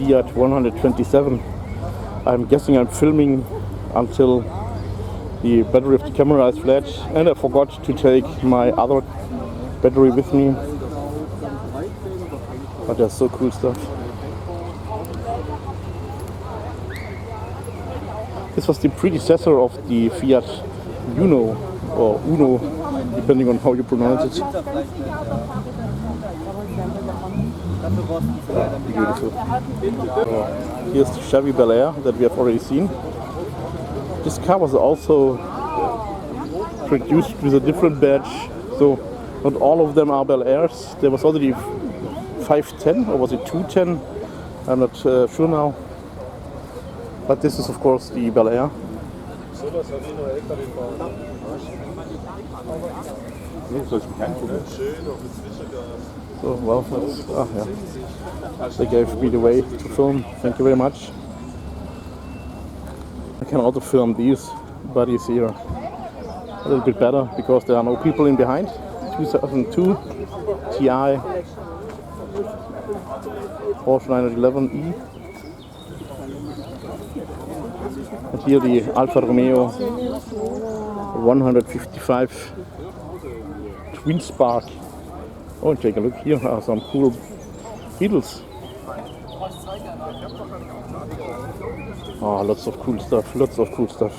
Fiat 127. I'm guessing I'm filming until the battery of the camera is flat, and I forgot to take my other battery with me. But there's so cool stuff. This was the predecessor of the Fiat Uno, or Uno, depending on how you pronounce it. Beautiful. Here's the Chevy Bel Air that we have already seen. This car was also produced with a different badge, so not all of them are Bel Airs. There was already 510, or was it 210? I'm not sure now. But this is of course the Bel Air. So, well, that's, they gave me the way to film. Thank you very much. I can also film these bodies here a little bit better because there are no people in behind. 2002 Ti Porsche 911e. And here the Alfa Romeo 155 Twin Spark. Oh, and take a look, here are some cool Beetles. Oh, lots of cool stuff, lots of cool stuff.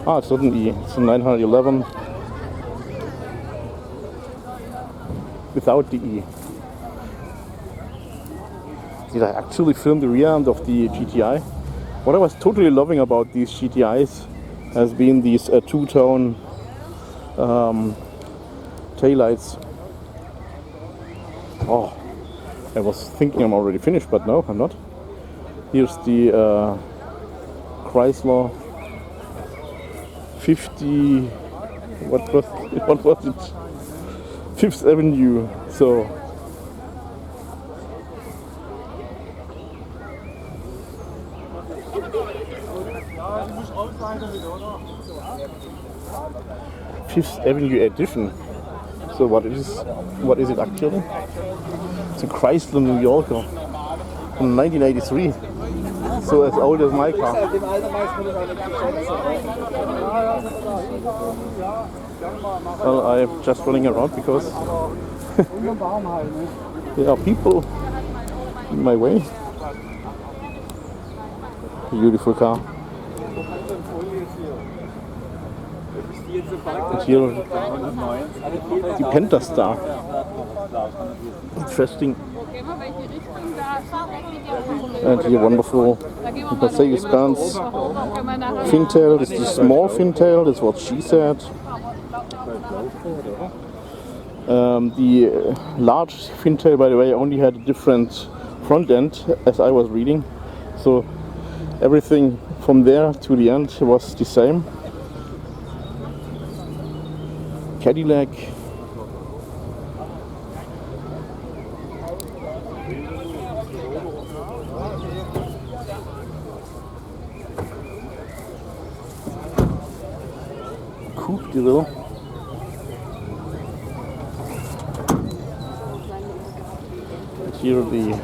Ah, it's not an E, it's a 911 without the E. Did I actually film the rear end of the GTI? What I was totally loving about these GTIs has been these two-tone taillights. Oh, I was thinking I'm already finished, but no, I'm not. Here's the Chrysler 50. What was it? Fifth Avenue. So. Fifth Avenue Edition. So what is it actually? It's a Chrysler New Yorker from 1983. So as old as my car. Well, I'm just running around because there are people in my way. Beautiful car. And here the Pentastar. Interesting. And here wonderful Mercedes-Benz Fintail. This is the small Fintail, that's what she said. The large Fintail, by the way, only had a different front end, as I was reading. So everything from there to the end was the same. Cadillac. Coupe de ville. Here the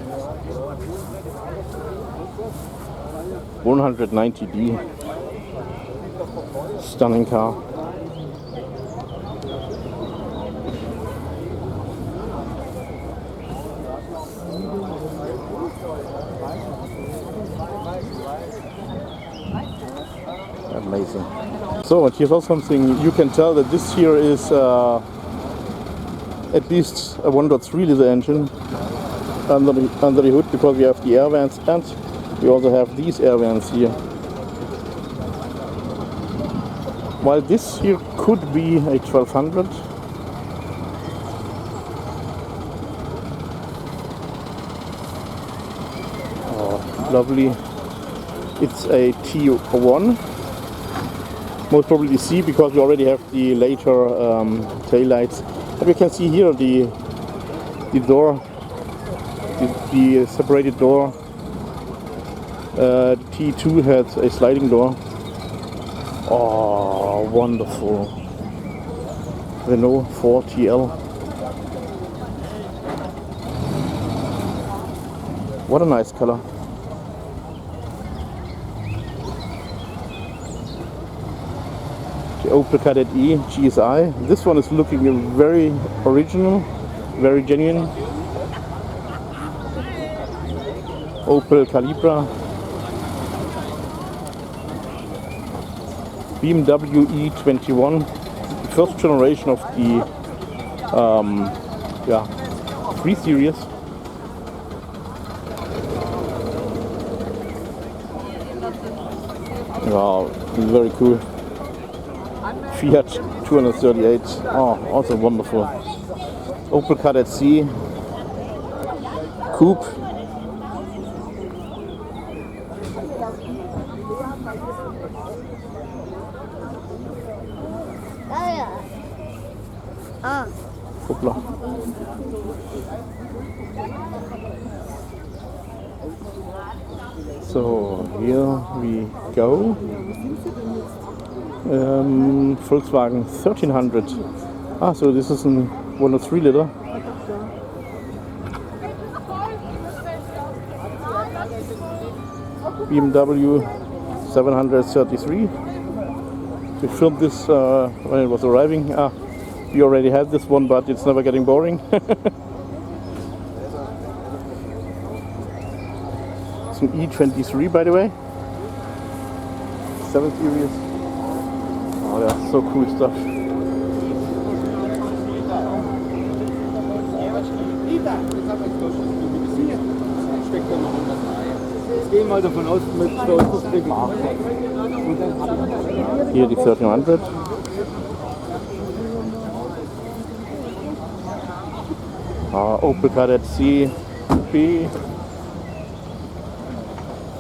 190D. Stunning car. Amazing. So, and here's also something you can tell that this here is at least a 1.3 liter engine under the hood, because we have the air vents and we also have these air vents here. While this here could be a 1200. Oh, lovely. It's a T1. Most probably C, because we already have the later tail lights. But we can see here the door, the separated door. The T2 has a sliding door. Oh, wonderful. Renault 4TL. What a nice color. The Opel Kadett E GSI. This one is looking very original, very genuine. Opel Calibra. BMW E21. First generation of the 3 Series. Wow, very cool. Fiat 238. Oh, also wonderful. Opel Kadett C. Coupe. Hoppla. So here we go. Volkswagen 1300. Ah, so this is a 103 liter. BMW 733. We filmed this when it was arriving. We already had this one, but it's never getting boring. It's an E23, by the way. 7 Series. Oh, yeah, so cool stuff. Hier die 1300. Opel Kadett C, B,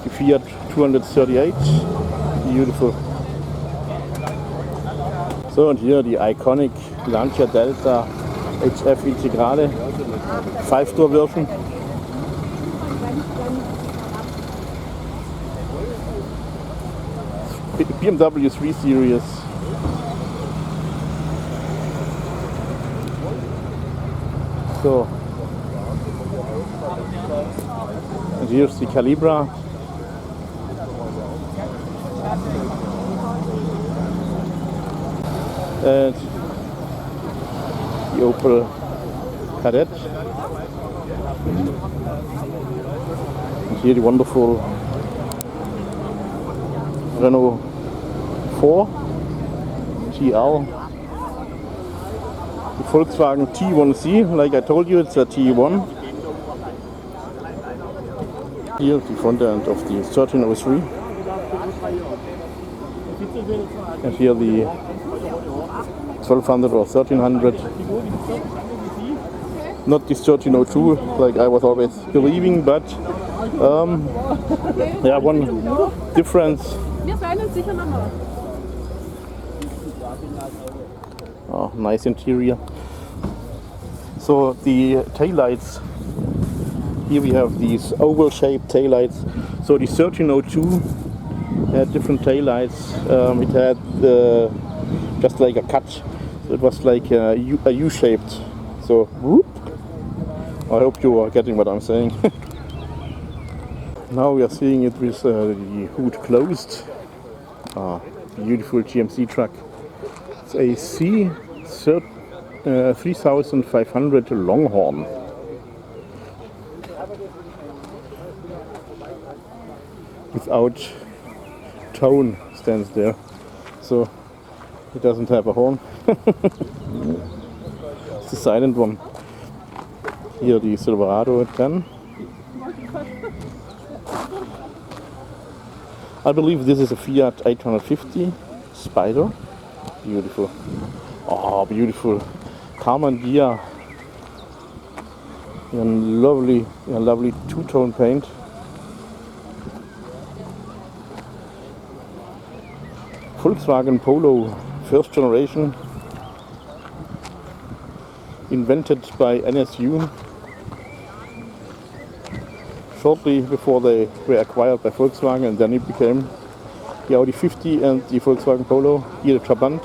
die Fiat 238, beautiful. So, und hier die Iconic Lancia Delta HF Integrale 5-Door Version. BMW 3 Series. So, and here's the Calibra. And the Opel Kadett. And here the wonderful Renault 4 TL. The Volkswagen T1C, like I told you, it's a T1. Here the front end of the 1303. And here the 1200 or 1300. Not the 1302 like I was always believing, but yeah, one difference. Oh, nice interior. So the taillights, here we have these oval shaped taillights. So the 1302 had different taillights. It had just like a cut. So it was like a U-shaped. So whoop. I hope you are getting what I'm saying. Now we are seeing it with the hood closed. Beautiful GMC truck. It's a C3500 Longhorn. Without tone stands there, so it doesn't have a horn. It's the silent one. Here the Silverado 10. I believe this is a Fiat 850 Spider. Beautiful. Oh, beautiful. Carmen Gia. Lovely two-tone paint. Volkswagen Polo, first generation. Invented by NSU. Shortly before they were acquired by Volkswagen, and then it became the Audi 50 and the Volkswagen Polo. Here the Trabant.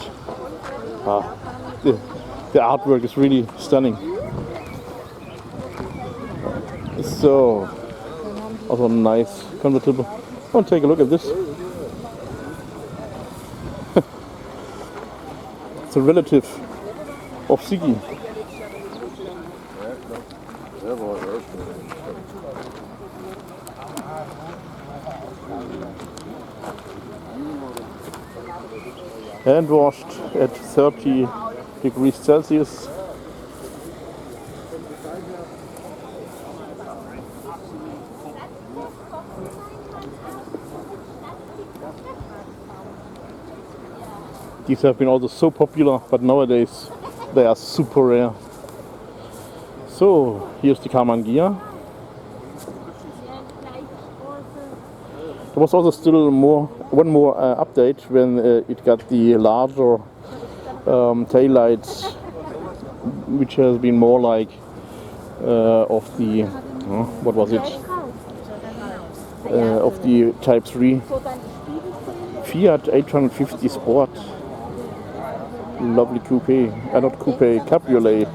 The artwork is really stunning. So Also nice convertible. Oh, take a look at this. It's a relative of Sigi. Hand washed at 30 degrees Celsius. These have been also so popular, but nowadays they are super rare. So here's the Karmann Ghia. There was also still one more update when it got the larger tail lights, which has been more like of the what was it? Of the Type 3 Fiat 850 Sport. Lovely coupe, not coupe, cabriolet.